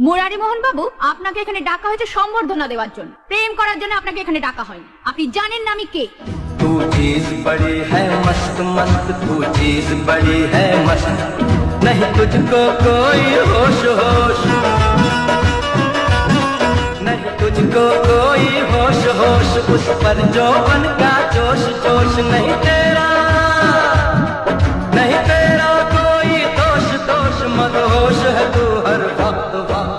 মুরারি মোহন বাবু, আপনাকে এখানে ডাকা হয়েছে সম্বর্ধনা দেওয়ার জন্য। প্রেম করার জন্য আপনাকে এখানে ডাকা হয়নি। আপনি জানেন না আমি কে? तू चीज बड़ी है मस्त मस्त, तू चीज बड़ी है मस्त, नहीं तुझको कोई होश होश, नहीं तुझको कोई होश होश, उस पर जौवन का जोश जोश, नहीं तेरा कोई दोष दोष, मदहोश है तू हर वक्त वक्त।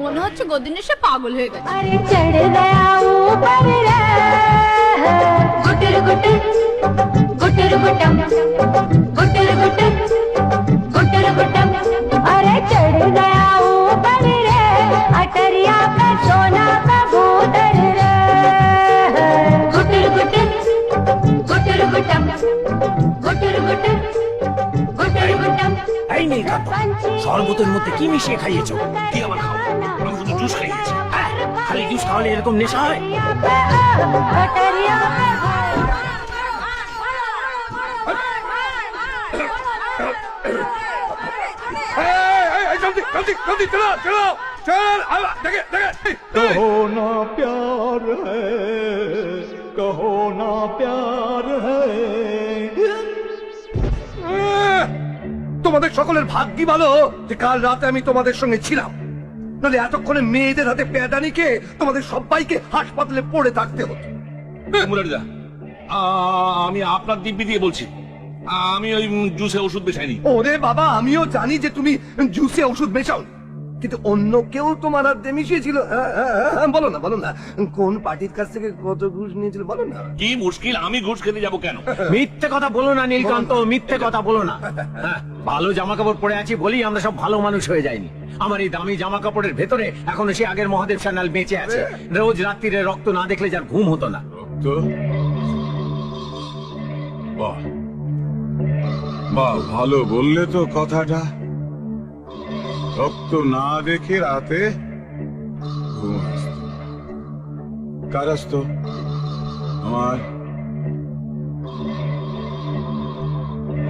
মনে হচ্ছে গদিনে সে পাগল হয়ে গেছে। अरे चढ़ गया ऊपर रे, गुटर गुटर गुटर गुटम, गुटर गुटर गुटर गुटम। अरे चढ़ गया ऊपर रे, अटरिया पे सोना कबूतर रे, गुटर गुटर गुटर गुटम, गुटर गुटर गुटर गुटम। এই নীলকান্ত, শরবতের মধ্যে কি মিশিয়ে খাইয়েছো? কি আবার খাও? আমি শুধু জুস খাইয়েছি। খালি জুস খাওয়ালে এরকম নেশা হয়? अटरिया जल्दी जल्दी जल्दी चलो चलो चल, देखे देखे। कहो ना प्यार है, कहो ना प्यार है। তোমাদের সকলের ভাগ্যি ভালো যে কাল রাতে আমি তোমাদের সঙ্গে ছিলাম, নাহলে এতক্ষণে মেয়েদের হাতে প্যাদানিকে তোমাদের সবাইকে হাসপাতালে পড়ে থাকতে হতো। মুরারিদা, আমি আপনার দিব্যি দিয়ে বলছি, আমি ওই জুসে ওষুধ মেশাইনি। ওরে বাবা, আমিও জানি যে তুমি জুসে ওষুধ মেশাও, কিন্তু অন্য কেউ তোমার হাতে মিশিয়েছিল। বলো না বলো না, কোন পার্টির কাছ থেকে কত ঘুষ নিয়েছিল বলো না। কি মুশকিল, আমি ঘুষ খেতে যাবো কেন? মিথ্যে কথা বলো না নীলকান্ত, মিথ্যে কথা বলো না। ভালো জামা কাপড় পরে আছি বলেই আমরা সব ভালো মানুষ হয়ে যাইনি। আমার এই দামি জামা কাপড়ের ভেতরে এখনো সে আগের মহাদেব সান্যাল বেঁচে আছে। রোজ রাত্রিরে রক্ত না দেখলে যার ঘুম হতো না। তো বাহ বাহ, ভালো বললে তো কথাটা। রক্ত না দেখে রাতে ঘুম আসতো। কার আসতো? আমার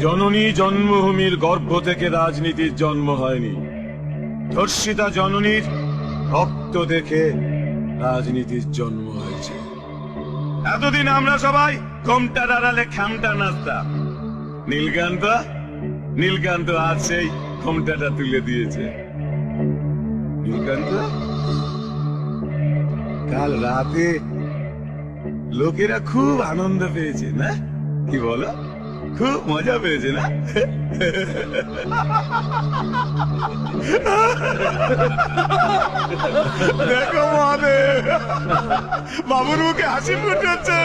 জননী জন্মভূমির গর্ভ থেকে রাজনীতির জন্ম হয়নি। ধর্ষিতা জননীর রক্ত দেখে রাজনীতির জন্ম হয়েছে। এতদিন আমরা সবাই ঘোমটা দাঁড়ালে খামটা নাচতাম। নীলকান্ত আজ সেই ঘোমটাটা তুলে দিয়েছে। নীলকান্ত, কাল রাতে লোকেরা খুব আনন্দ পেয়েছে না? কি বলো? খুব মজা পেয়েছে না? দেখো মহাদেব, বাবুর মুখে হাসি ফুটেছে।